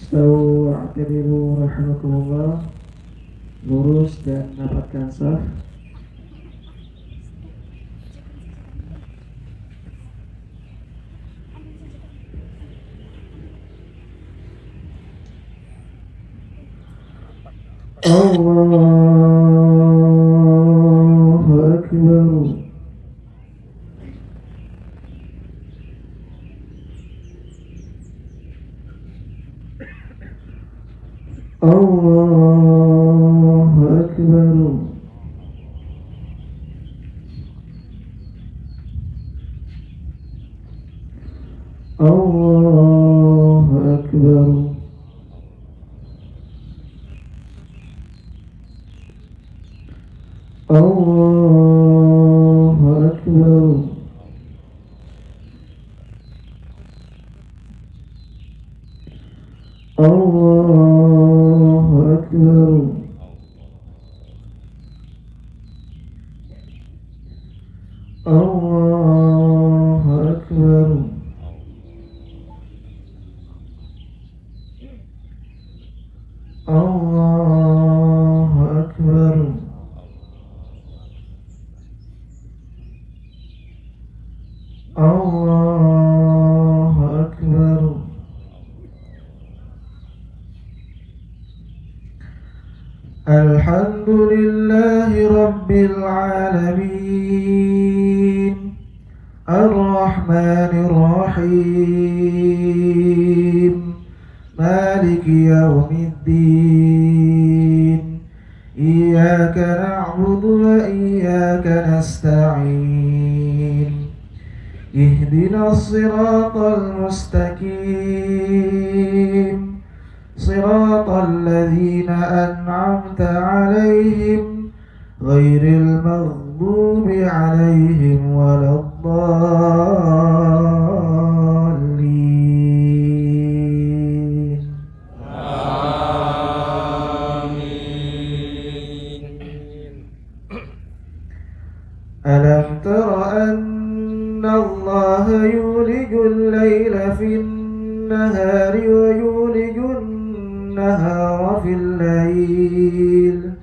Istawu a'tadilu rahimakumullah. Lurus dan rapatkan saf. Allahu Akbar. Allahu Akbar. Allahu Akbar. Allahu Akbar. Allahu Akbar. Allahu Akbar. Allahu Akbar. Allahu Akbar. Alhamdulillahi Rabbil Alamin, Ar-Rahmanir Rahim, Maliki Yawmiddin. Iyyaka na'budu wa iyyaka nasta'in. Ihdinas siratal mustaqim, siratal ladzina an'amta 'alaihim ghairil maghdubi 'alaihim waladdallin. Alam tara anna Allah yulijul layla fin nahari wa yulijul nahara fil layl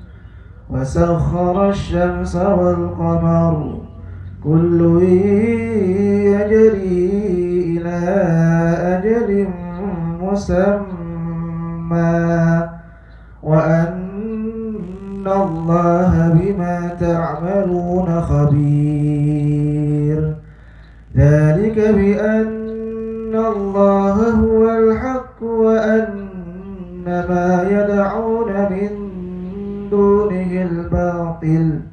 wa sakhkhara asy-syamsa wal qamara kullun yajri ila ajalin musamma wa anna Allaha bima ta'maluna khabir. Dzalika bi anna Allaha huwal haqq wa anna ma yad'una min dunihi al-batil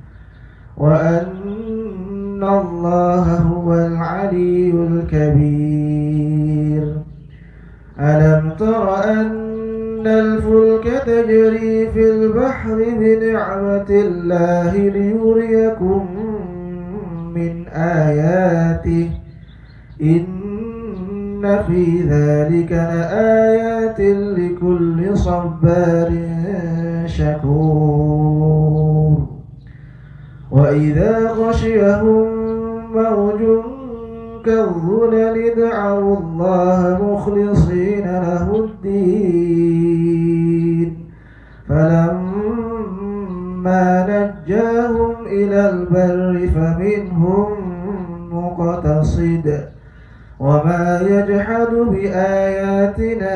wa anna Allaha huwal 'aliyyul kabir. Alam tara anna al-fulka tajri fil bahri bi ni'matillahi liyuriyakum min ayatihi inna fi dzalika laayatin likulli sabbarin syakur. Wa idza ghashiyahum mawjun kadh-dhulali da'aw Allaha mukhlishina lahud-din falamma najjahum ilal barri faminhum muqtasid wa ma yajhadu bi ayatina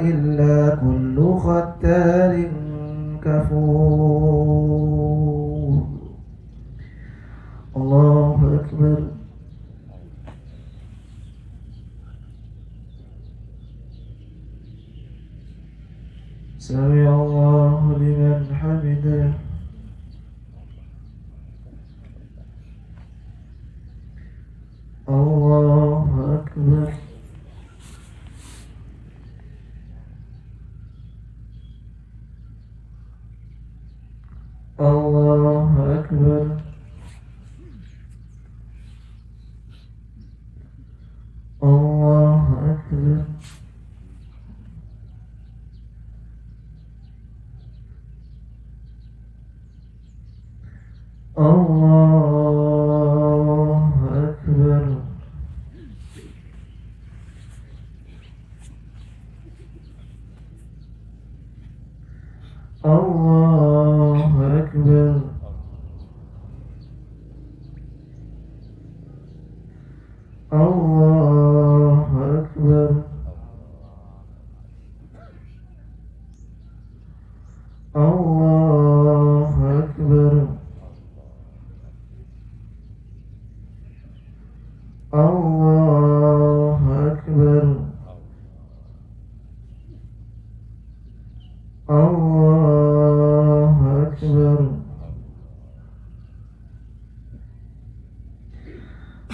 illa kullu khattarin kafur. Allahu Akbar. Sami Allahu liman hamidah. Allahu Akbar. Allahu Akbar. Allahu Akbar. Allahu Akbar. الله أكبر الله أكبر الله أكبر الله أكبر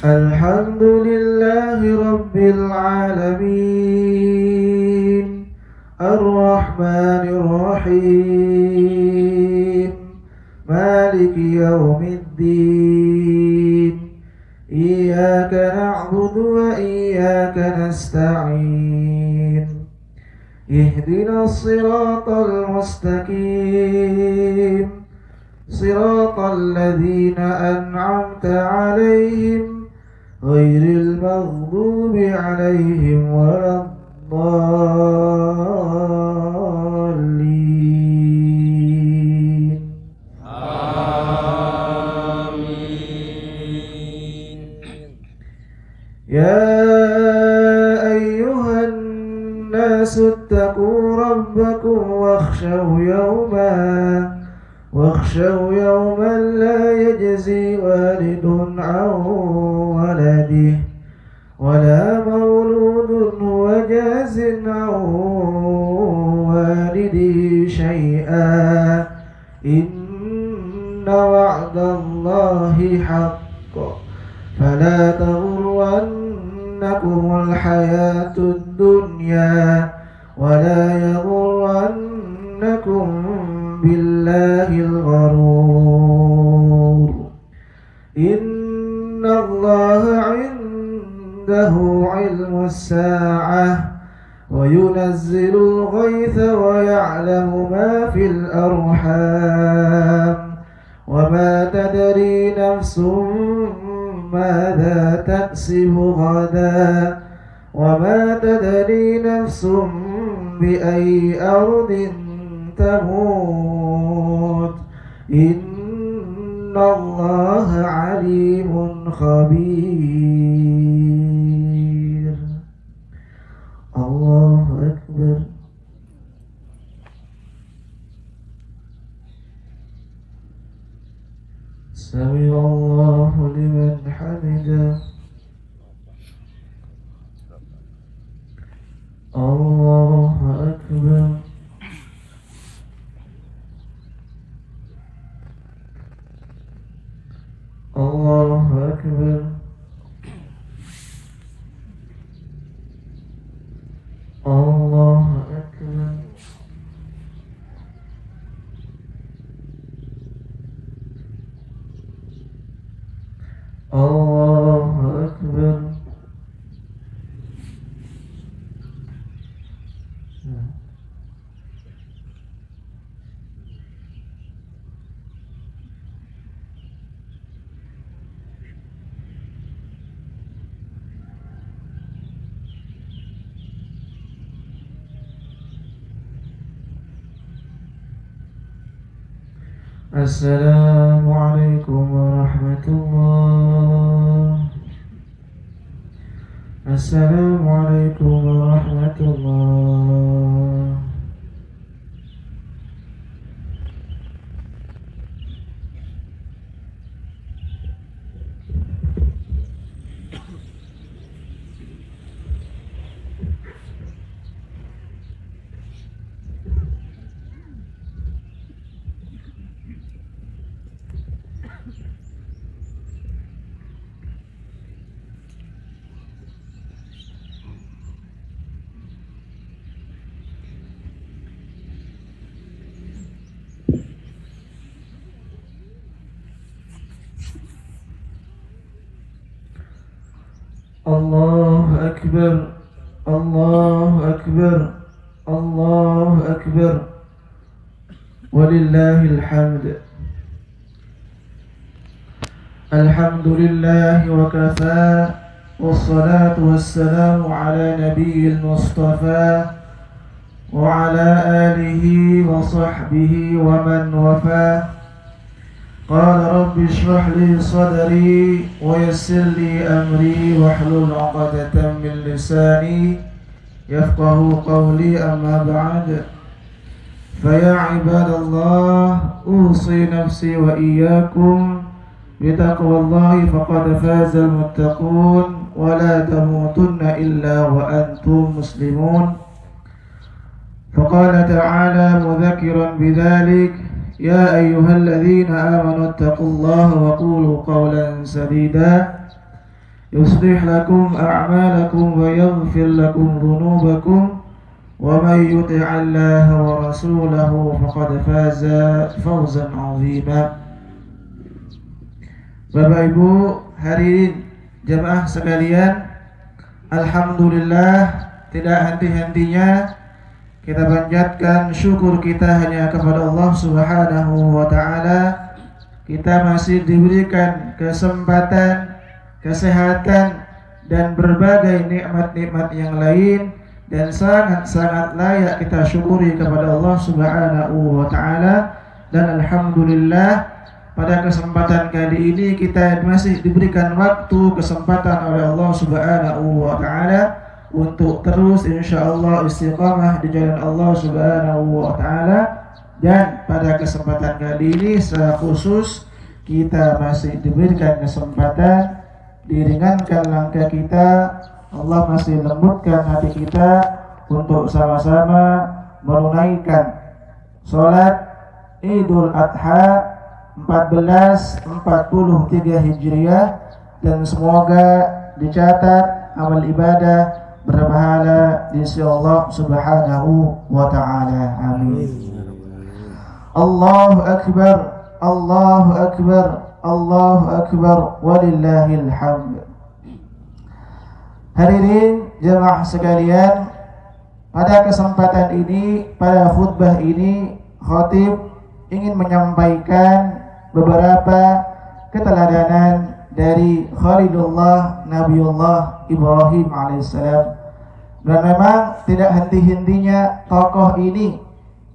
الحمد لله رب العالمين الرحمن الرحيم مالك يوم الدين إياك نعبد وإياك نستعين اهدنا الصراط المستقيم صراط الذين أنعمت عليهم غير المغضوب عليهم ولا الضالين آمين. يا أيها الناس اتقوا ربكم واخشوا يوما لا يجزي والد عن ولده ولا مولود هو جاز عن والده شيئا إن وعد الله حق فلا تغرنكم الحياة الدنيا ولا يغرنكم بالله الغرور إن الله عنده علم الساعة وينزل الغيث ويعلم ما في الأرحام وما تدري نفس ماذا تكسب غدا وما تدري نفس بأي أرض تموت إن الله عليم خبير الله أكبر سمع الله لمن حمده الله أكبر الله أكبر الله أكبر الله أكبر السلام عليكم ورحمة الله السلام عليكم ورحمة الله الله أكبر الله أكبر الله أكبر ولله الحمد الحمد لله وكفى والصلاة والسلام على نبي المصطفى وعلى آله وصحبه ومن وفاه قال رب اشرح لي صدري ويسر لي أمري واحلل عقدة من لساني يفقه قولي أما بعد فيا عباد الله أوصي نفسي وإياكم بتقوى الله فقد فاز المتقون ولا تموتن إلا وأنتم مسلمون. فقال تعالى مذكرا بذلك يا أيها الذين آمنوا اتقوا الله وقولوا قولا سديدا يصلح لكم أعمالكم ويغفر لكم ذنوبكم ومن يطع الله ورسوله فقد فاز فوزا عظيما. Bapak Ibu hadirin jamaah sekalian, alhamdulillah tidak henti-hentinya kita panjatkan syukur kita hanya kepada Allah Subhanahu wa taala. Kita masih diberikan kesempatan, kesehatan dan berbagai nikmat-nikmat yang lain, dan sangat-sangat layak kita syukuri kepada Allah Subhanahu wa taala. Dan alhamdulillah pada kesempatan kali ini kita masih diberikan waktu, kesempatan oleh Allah Subhanahu wa taala untuk terus insyaallah istiqamah di jalan Allah Subhanahu wa taala. Dan pada kesempatan kali ini secara khusus kita masih diberikan kesempatan, diringankan langkah kita, Allah masih lembutkan hati kita untuk sama-sama menunaikan salat Idul Adha 1443 Hijriah, dan semoga dicatat amal ibadah berpahala di sisi Allah Subhanahu wa taala. Amin. Allahu akbar, Allahu akbar, Allahu akbar, walillahil hamd. Hadirin jemaah sekalian, pada kesempatan ini, pada khutbah ini, khatib ingin menyampaikan beberapa keteladanan dari Khalilullah Nabiullah Ibrahim alaihissalam. Dan memang tidak henti-hentinya tokoh ini,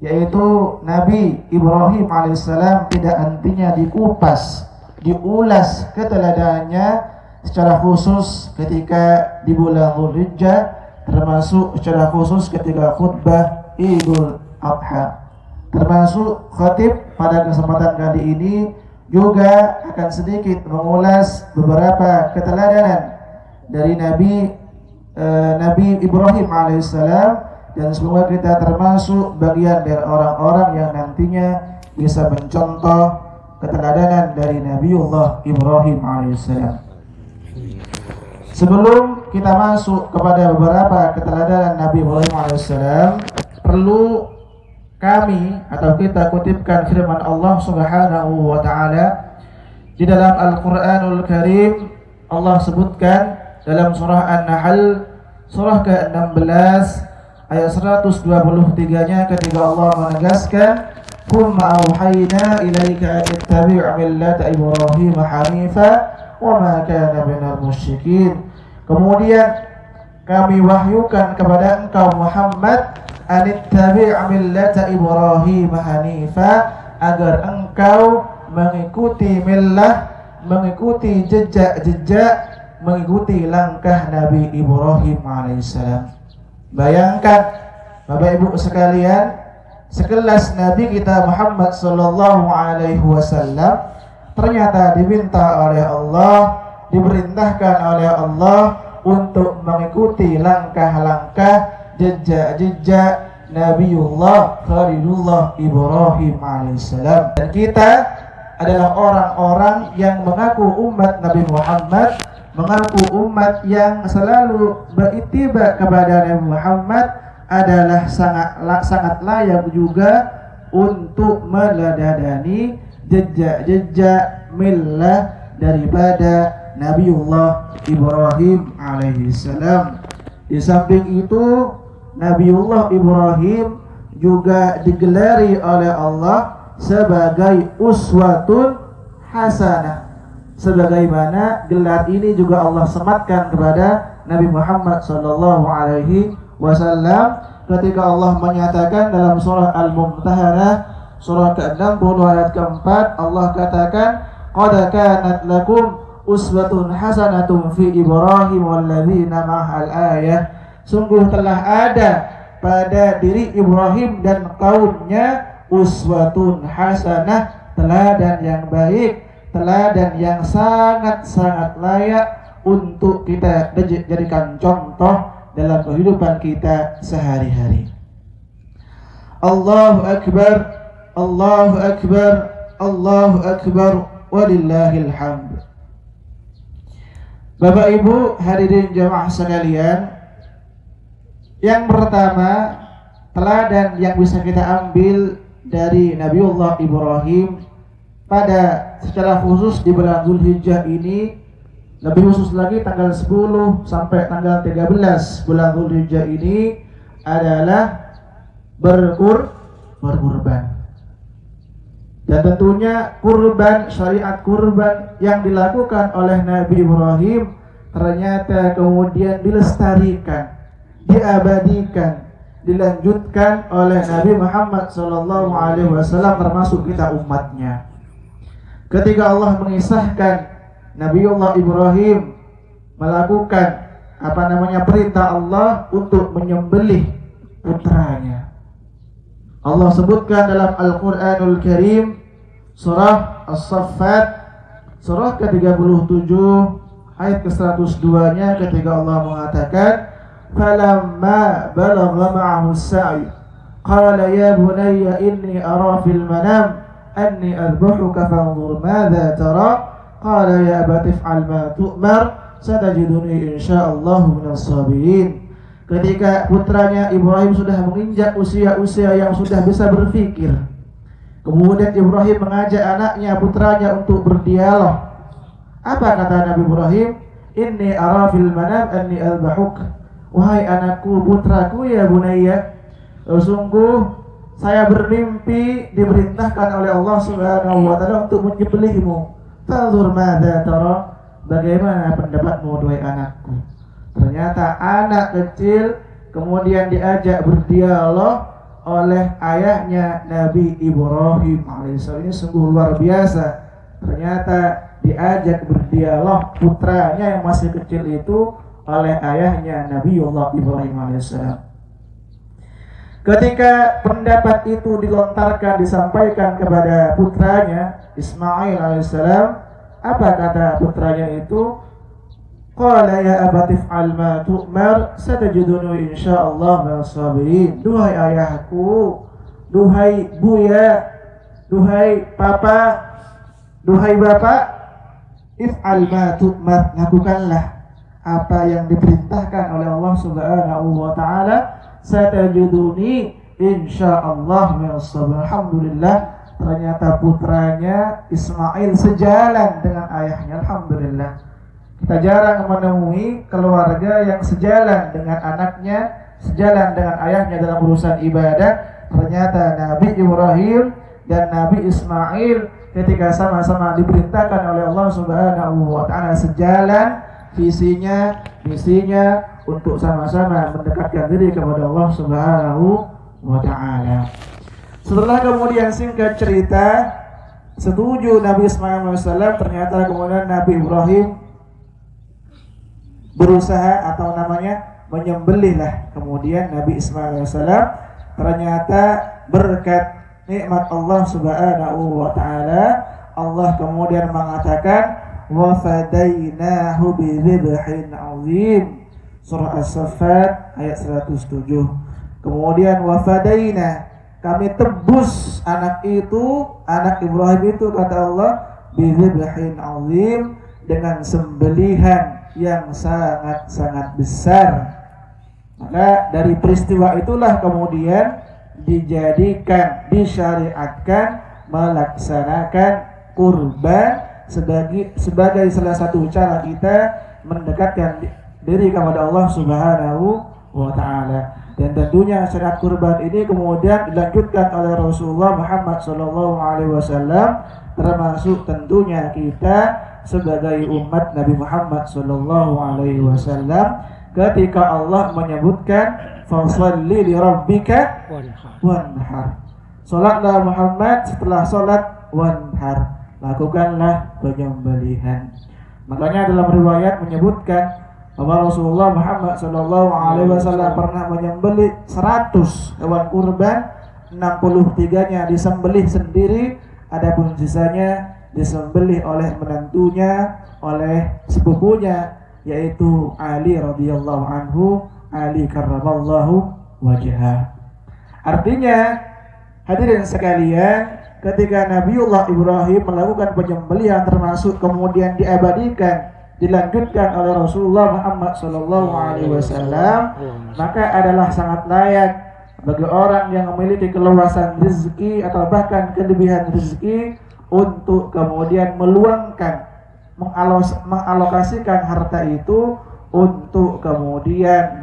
yaitu Nabi Ibrahim alaihissalam, tidak hentinya dikupas, diulas keteladanannya secara khusus ketika di bulan Dzulhijjah, termasuk secara khusus ketika khutbah Idul Adha. Termasuk khatib pada kesempatan kali ini juga akan sedikit mengulas beberapa keteladanan dari Nabi Ibrahim alaihissalam, dan semoga kita termasuk bagian dari orang-orang yang nantinya bisa mencontoh keteladanan dari Nabiullah Ibrahim alaihissalam. Sebelum kita masuk kepada beberapa keteladanan Nabi Ibrahim alaihissalam, perlu kami atau kita kutipkan firman Allah Subhanahu wa taala di dalam Al-Qur'anul Karim. Allah sebutkan dalam surah An-Nahl surah ke-16 ayat 123-nya ketika Allah menegaskan "Tsumma auhayna ilaika an tattabi' millata Ibrahim hanifa wa ma kana minal musyrikin." Kemudian kami wahyukan kepada engkau Muhammad anittabi' millata Ibrahim hanifa, agar engkau mengikuti millah, mengikuti jejak-jejak, mengikuti langkah Nabi Ibrahim alaihissalam. Bayangkan Bapak Ibu sekalian, sekelas Nabi kita Muhammad sallallahu alaihi wasallam ternyata diminta oleh Allah, diperintahkan oleh Allah untuk mengikuti langkah-langkah, jejak-jejak Nabiullah Khalilullah Ibrahim alaihissalam. Dan kita adalah orang-orang yang mengaku umat Nabi Muhammad, mengaku umat yang selalu berittiba kepada Nabi Muhammad, adalah sangat layak juga untuk meladani jejak-jejak millah daripada Nabiullah Ibrahim alaihissalam. Di samping itu, Nabiullah Ibrahim juga digelari oleh Allah sebagai uswatun hasanah. Sebagaimana gelar ini juga Allah sematkan kepada Nabi Muhammad sallallahu alaihi wasallam ketika Allah menyatakan dalam surah Al-Mumtahanah surah ke-60 ayat ke-4 Allah katakan qad kanat lakum uswatun hasanatun fi Ibrahim walladzina ma'al ayah. Sungguh telah ada pada diri Ibrahim dan kaumnya uswatun hasanah, teladan yang baik, teladan yang sangat-sangat layak untuk kita jadikan contoh dalam kehidupan kita sehari-hari. Allahu Akbar, Allahu Akbar, Allahu Akbar, walillahil hamd. Bapak Ibu hadirin jamaah sekalian, yang pertama teladan yang bisa kita ambil dari Nabiullah Ibrahim pada secara khusus di bulan Dzulhijjah ini, lebih khusus lagi tanggal 10 sampai tanggal 13 bulan Dzulhijjah ini adalah berkurban. Dan tentunya kurban, syariat kurban yang dilakukan oleh Nabi Ibrahim ternyata kemudian dilestarikan, diabadikan, dilanjutkan oleh Nabi Muhammad SAW termasuk kita umatnya. Ketika Allah mengisahkan Nabiullah Ibrahim melakukan perintah Allah untuk menyembelih putranya. Allah sebutkan dalam Al-Quranul Karim surah As-Saffat surah ke-37 ayat ke-102-nya ketika Allah mengatakan falamma balagha ma'ahu as-sa'i qala ya bunayya inni ara fil manam anni adbahuka fanzur madza tara qala ya abati if'al ma tu'mar satajiduni insyaallah minas sabirin. Ketika putranya Ibrahim sudah menginjak usia-usia yang sudah bisa berpikir, kemudian Ibrahim mengajak anaknya, putranya untuk berdialog. Apa kata Nabi Ibrahim? Inni ara fil manam anni adbahuk. Wahai anakku, putraku ya bunayya, sungguh saya bermimpi diperintahkan oleh Allah Subhanahu wa taala untuk menyembelihmu. Fanzur madza tara, bagaimana pendapatmu wahai anakku? Ternyata anak kecil kemudian diajak berdialog oleh ayahnya Nabi Ibrahim alaihissalam. Ini sungguh luar biasa. Ternyata diajak berdialog putranya yang masih kecil itu oleh ayahnya Nabiullah Ibrahim alaihissalam. Ketika pendapat itu dilontarkan, disampaikan kepada putranya Ismail alaihissalam, apa kata putranya itu? Qala ya abati if'al ma tu'mar satajiduni insyaallah minas sabirin. Duhai ayahku, duhai buya, duhai papa, duhai bapak, if'al ma tu'mar, lakukanlah apa yang diperintahkan oleh Allah Subhanahu wa taala, satajiduni insyaallah minas sabirin. Alhamdulillah, ternyata putranya Ismail sejalan dengan ayahnya. Alhamdulillah. Kita jarang menemui keluarga yang sejalan dengan anaknya, sejalan dengan ayahnya dalam urusan ibadah. Ternyata Nabi Ibrahim dan Nabi Ismail ketika sama-sama diperintahkan oleh Allah Subhanahu wa taala sejalan visinya, misinya untuk sama-sama mendekatkan diri kepada Allah Subhanahu wa taala. Setelah kemudian singkat cerita, setuju Nabi Ismail alaihissalam, ternyata kemudian Nabi Ibrahim berusaha menyembelihlah kemudian Nabi Ismail alaihissalam. Ternyata berkat nikmat Allah Subhanahu wa taala, Allah kemudian mengatakan wa fadainahu bi dzibhin 'azim, surah As-Saffat ayat 107. Kemudian wa fadaina, kami tebus anak itu, anak Ibrahim itu, kata Allah, bi dzibhin 'azim, dengan sembelihan yang sangat-sangat besar. Maka dari peristiwa itulah kemudian dijadikan, disyariatkan melaksanakan kurban sebagai salah satu cara kita mendekatkan diri kepada Allah Subhanahu wa taala. Dan tentunya syariat kurban ini kemudian dilanjutkan oleh Rasulullah Muhammad SAW, termasuk tentunya kita sebagai umat Nabi Muhammad SAW, ketika Allah menyebutkan fasalli li rabbika wanhar, Salatlah Muhammad setelah salat wanhar, lakukanlah penyembelihan. Makanya dalam riwayat menyebutkan bahwa Rasulullah Muhammad sallallahu alaihi wasallam pernah menyembelih 100 hewan kurban, 63-nya disembelih sendiri, adapun sisanya disembelih oleh menantunya, oleh sepupunya yaitu Ali radhiyallahu anhu, Ali karramallahu wajhah. Artinya, hadirin sekalian, ketika Nabiullah Ibrahim melakukan penyembelihan termasuk kemudian diabadikan, dilanjutkan oleh Rasulullah Muhammad sallallahu alaihi wasallam, maka adalah sangat layak bagi orang yang memiliki keluasan rezeki atau bahkan kelebihan rezeki untuk kemudian meluangkan, mengalokasikan harta itu untuk kemudian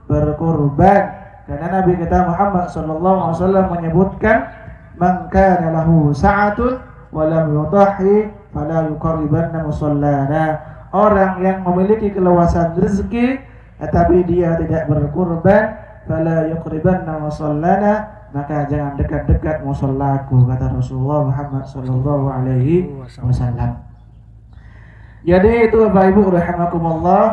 berkurban. Karena Nabi kita Muhammad sallallahu alaihi wasallam menyebutkan, "Man kana lahu sa'atun wa lam yudahhi fala yuqarribanna musallana." Orang yang memiliki keluasan rezeki tetapi dia tidak berkurban, fala yuqribanna musallana, maka jangan dekat-dekat musallaku, kata Rasulullah Muhammad sallallahu alaihi wasallam. Jadi itu Bapak Ibu rahimakumullah,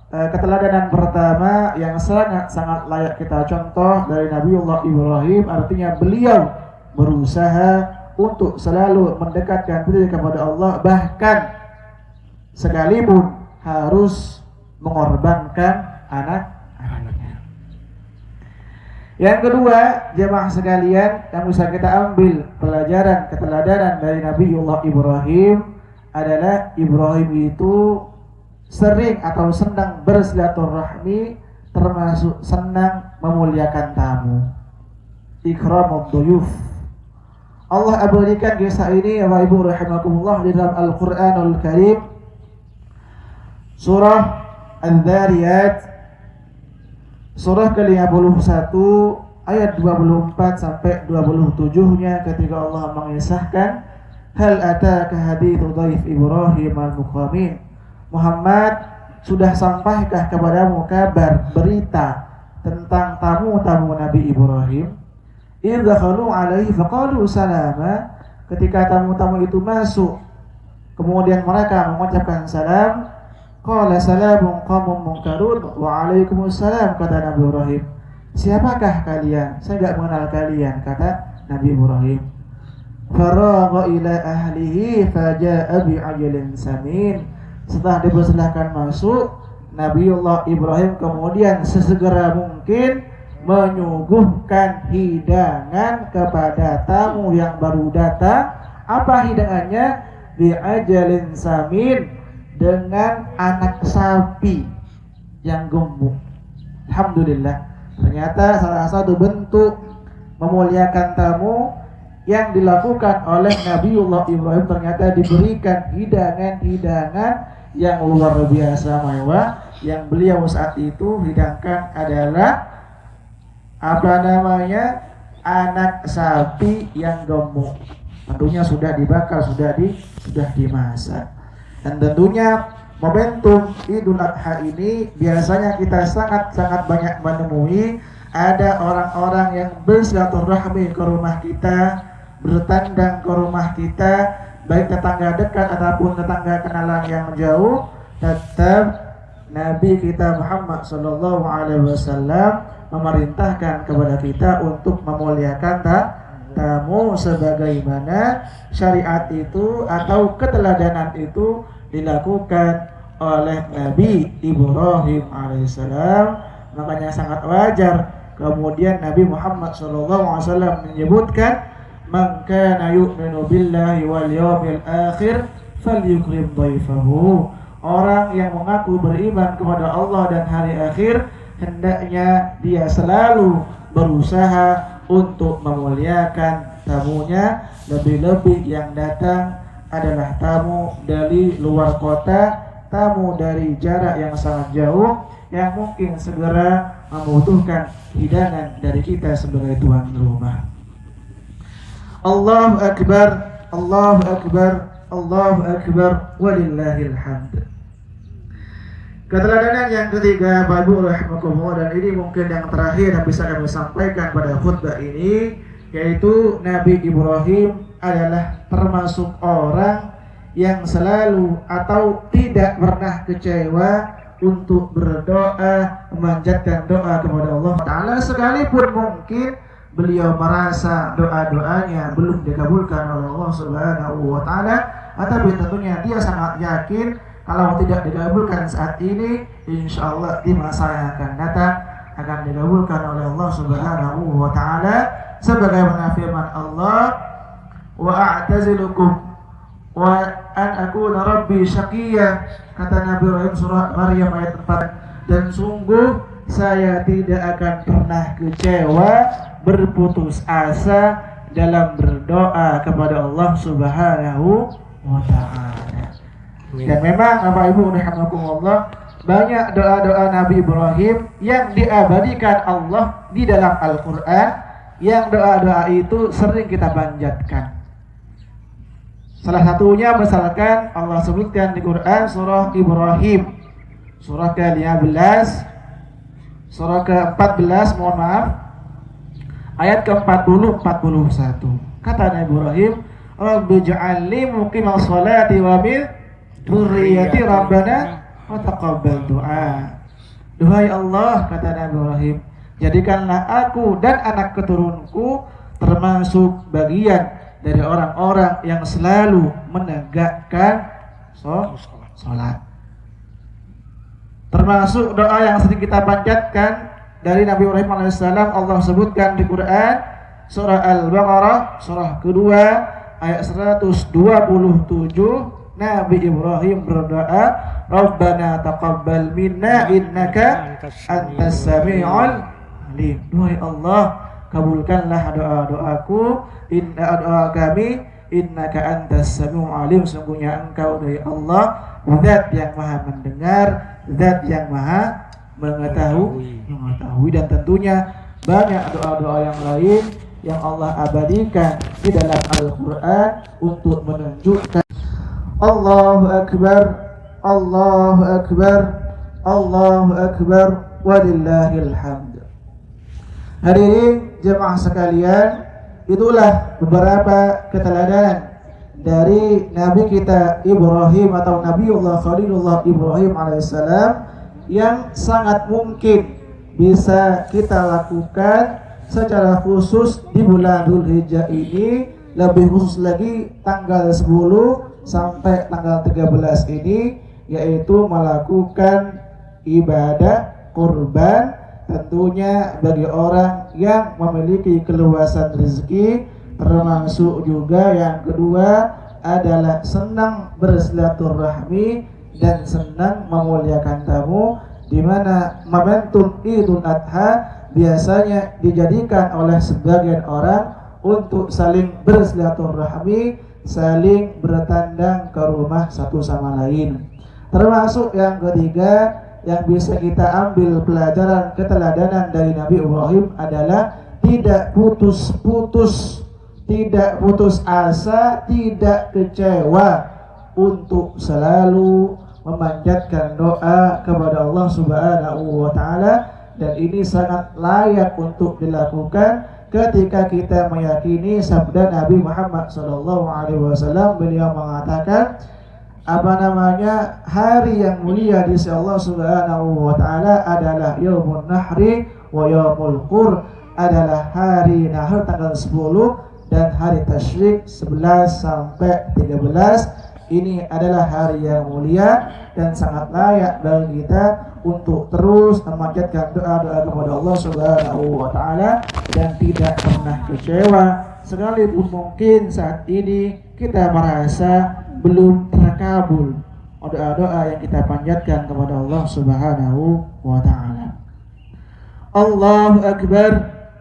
keteladanan pertama yang sangat layak kita contoh dari Nabiullah Ibrahim, artinya beliau berusaha untuk selalu mendekatkan diri kepada Allah, bahkan sekalipun harus mengorbankan anak-anaknya. Yang kedua, jemaah sekalian, yang bisa kita ambil pelajaran keteladanan dari Nabiullah Ibrahim adalah Ibrahim itu sering atau senang bersilaturahmi, termasuk senang memuliakan tamu, ikramud duyuf. Allah abadikan kisah ini Bapak Ibu rahimakumullah di dalam Al-Qur'anul Karim, surah Al-Dhariyat, surah ke-51 ayat 24 sampai 27-nya, ketika Allah mengisahkan, hal ataka hadithu dhaif Ibrahim al-mukramin. Muhammad, sudah sampaikah kepadamu kabar, berita tentang tamu-tamu Nabi Ibrahim? Idza khalu alaihi faqalu salama, ketika tamu-tamu itu masuk kemudian mereka mengucapkan salam, qala salamun qaumun munkarun wa alaikumussalam, kata Nabi Ibrahim. Siapakah kalian? Saya tidak mengenal kalian, kata Nabi Ibrahim. Faragha ila ahlihi faja'a bi'ajlin samin. Setelah dipersilahkan masuk, Nabiullah Ibrahim kemudian sesegera mungkin menyuguhkan hidangan kepada tamu yang baru datang. Apa hidangannya? Bi'ajalin samin, dengan anak sapi yang gemuk. Alhamdulillah, ternyata salah satu bentuk memuliakan tamu yang dilakukan oleh Nabiullah Ibrahim, ternyata diberikan hidangan-hidangan yang luar biasa mewah. Yang beliau saat itu hidangkan adalah anak sapi yang gemuk. Tentunya sudah dibakar, sudah dimasak. Dan tentunya momentum Idul Adha ini biasanya kita sangat banyak menemui ada orang-orang yang bersilaturahmi ke rumah kita, bertandang ke rumah kita, baik tetangga dekat ataupun tetangga kenalan yang jauh. Tetap Nabi kita Muhammad sallallahu alaihi wasallam memerintahkan kepada kita untuk memuliakan tamu, sebagaimana syariat itu atau keteladanan itu dilakukan oleh Nabi Ibrahim alaihissalam. Makanya sangat wajar kemudian Nabi Muhammad SAW menyebutkan, man kana yu'minu billahi wal yawmil akhir falyukrim dhaifahu. Orang yang mengaku beriman kepada Allah dan hari akhir, hendaknya dia selalu berusaha untuk memuliakan tamunya, lebih-lebih yang datang adalah tamu dari luar kota, tamu dari jarak yang sangat jauh, yang mungkin segera membutuhkan hidangan dari kita sebagai tuan rumah. Allahu Akbar, Allahu Akbar, Allahu Akbar, walillahil hamd. Keteladanan yang ketiga, Bapak Ibu rahimakumullah, dan ini mungkin yang terakhir yang bisa kami sampaikan pada khutbah ini, yaitu Nabi Ibrahim adalah termasuk orang yang selalu atau tidak pernah kecewa untuk berdoa, memanjatkan doa kepada Allah Ta'ala, sekalipun mungkin beliau merasa doa-doanya belum dikabulkan oleh Allah Subhanahu wa Ta'ala, tetapi tentunya dia sangat yakin kalau tidak dikabulkan saat ini, insya Allah di masa yang akan datang akan dikabulkan oleh Allah Subhanahu wa Ta'ala, sebagaimana firman Allah, wa a'tazilukum wa an akuna rabbi syaqiyya, kata Nabi Ibrahim surah Maryam ayat 4, dan sungguh saya tidak akan pernah kecewa, berputus asa dalam berdoa kepada Allah Subhanahu wa Ta'ala. Dan memang Bapak Ibu rahimakumullah, banyak doa-doa Nabi Ibrahim yang diabadikan Allah di dalam Al-Quran, yang doa-doa itu sering kita panjatkan. Salah satunya misalkan Allah sebutkan di Quran surah Ibrahim, surah ke-15, surah ke-14, mohon maaf, ayat ke-40, 41. Kata Nabi Ibrahim, Rabbi ja'alni muqimas salati wa min dzurriyyati rabbana wa taqabbal du'a. Duhai Allah, kata Nabi Ibrahim, jadikanlah aku dan anak keturunku termasuk bagian dari orang-orang yang selalu menegakkan sholat. Termasuk doa yang sering kita panjatkan dari Nabi Ibrahim alaihissalam, Allah sebutkan di Quran surah Al-Baqarah surah kedua ayat 127, Nabi Ibrahim berdoa, Rabbana taqabbal minna innaka antas sami'ul alim. Duhai Allah, kabulkanlah doa-doaku, doa kami, innaka antas sami'ul alim, sungguhnya engkau dari Allah zat yang maha mendengar, zat yang maha mengetahui. Dan tentunya banyak doa-doa yang lain yang Allah abadikan di dalam Al-Quran untuk menunjukkan Allahu Akbar, Allahu Akbar, Allahu Akbar, walillahil hamd. Hadirin jemaah sekalian, itulah beberapa keteladanan dari Nabi kita Ibrahim atau Nabiullah Khalilullah Ibrahim alaihissalam yang sangat mungkin bisa kita lakukan secara khusus di bulan Dzulhijjah ini, lebih khusus lagi tanggal 10 sampai tanggal 13 ini, yaitu melakukan ibadah kurban, tentunya bagi orang yang memiliki keluasan rezeki, termasuk juga yang kedua adalah senang bersilaturahmi dan senang memuliakan tamu, di mana momentum Idul Adha biasanya dijadikan oleh sebagian orang untuk saling bersilaturahmi, saling bertandang ke rumah satu sama lain. Termasuk yang ketiga yang bisa kita ambil pelajaran keteladanan dari Nabi Ibrahim adalah tidak putus asa, tidak kecewa untuk selalu memanjatkan doa kepada Allah Subhanahu wa Ta'ala. Dan ini sangat layak untuk dilakukan ketika kita meyakini sabda Nabi Muhammad SAW. Beliau mengatakan hari yang mulia di sisi Allah Subhanahu wa Ta'ala adalah Yaumun Nahri wa Yaumul Qur, adalah hari Nahar tanggal 10 dan hari Tasyrik 11 sampai 13. Ini adalah hari yang mulia dan sangat layak bagi kita untuk terus memanjatkan doa-doa kepada Allah Subhanahu wa Ta'ala dan tidak pernah kecewa, sekalipun mungkin saat ini kita merasa belum terkabul doa-doa yang kita panjatkan kepada Allah Subhanahu wa Ta'ala. Allahu Akbar,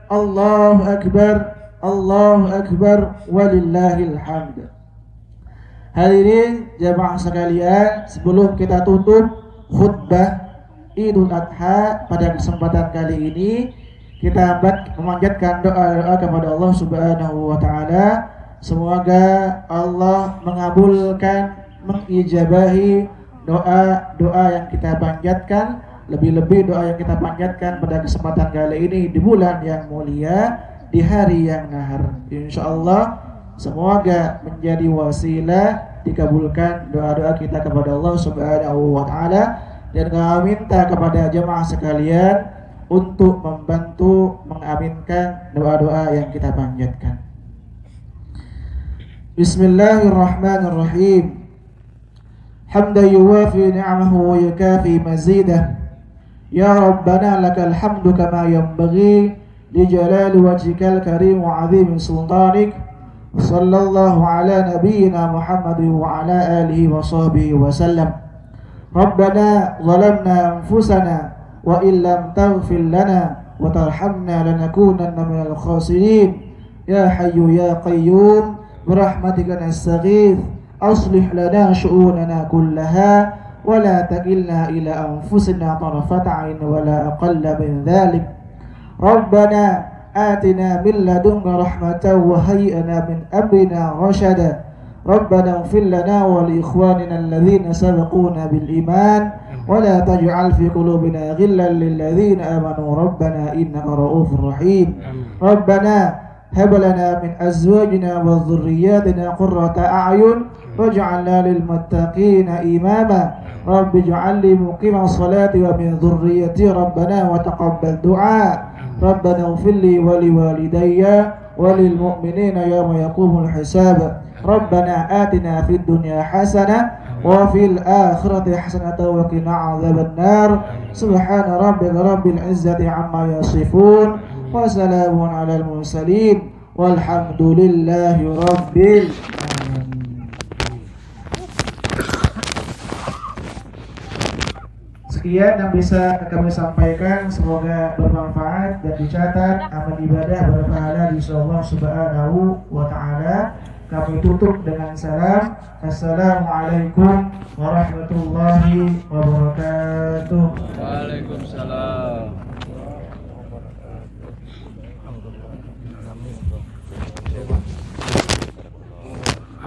Allahu Akbar, Allahu Akbar, walillahil hamd. Hadirin jemaah sekalian, sebelum kita tutup khutbah Idul Adha pada kesempatan kali ini, kita memanjatkan doa-doa kepada Allah Subhanahu wa Ta'ala. Semoga Allah mengabulkan, mengijabahi doa-doa yang kita panjatkan, lebih-lebih doa yang kita panjatkan pada kesempatan kali ini di bulan yang mulia, di hari yang nahar. Insyaallah semoga menjadi wasilah dikabulkan doa-doa kita kepada Allah Subhanahu wa taala, dan kami minta kepada jemaah sekalian untuk membantu mengaminkan doa-doa yang kita panjatkan. Bismillahirrahmanirrahim. Hamdan yuwafi ni'amahu wa yukafi mazidah. Ya Rabbana lakal hamdu kama yanbaghi li jalali wajhikal karim wa 'azimi sultanik. Sallallahu ala nabiyyina Muhammadin wa ala alihi wa sahbihi wa sallam. Rabbana zalamna anfusana wa illam taghfir lana wa tarhamna lanakunanna minal khasirin. Ya Hayyu ya Qayyum برحمتك نستغيث أصلح لنا شؤوننا كلها ولا تكلنا إلى أنفسنا طرفة عين ولا أقل من ذلك. ربنا آتنا من لدنك رحمة وهيئنا من أمرنا رشدا. ربنا اغفر لنا ولإخواننا الذين سبقونا بالإيمان ولا تجعل في قلوبنا غلا للذين آمنوا ربنا إنك رؤوف رحيم. ربنا هب لنا من أزواجنا وذرياتنا قرة أعين واجعلنا للمتقين إماما. رب اجعل لي مقيم الصلاة ومن ذريتي ربنا وتقبل دعاء. ربنا اغفر لي ولوالدي وللمؤمنين يوم يقوم الحساب. ربنا آتنا في الدنيا حسنة وفي الآخرة حسنة وقنا عذاب النار. سبحان ربك رب العزة عما يصفون وسلام على المرسلين والحمد لله رب العالمين. Sekian yang bisa kami sampaikan, semoga bermanfaat dan dicatat amal ibadah berpahala di Allah Subhanahu wa taala. Kami tutup dengan salam. Assalamualaikum warahmatullahi wabarakatuh. Waalaikumsalam.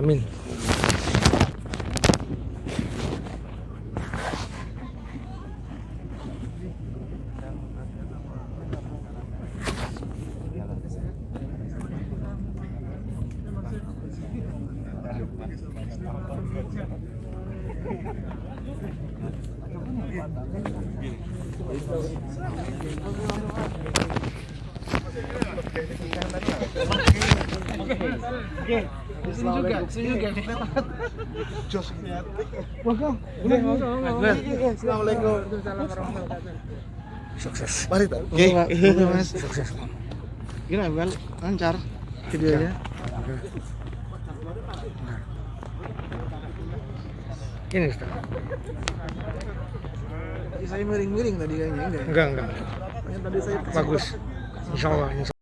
Amin. Sukses. Mari Pak. Oke, Mas. Sukses. Gimana, Bang? Lancar videonya. Ini Ustaz. Saya miring-miring tadi kayaknya enggak. Enggak. Tadi saya Bagus. Insyaallah.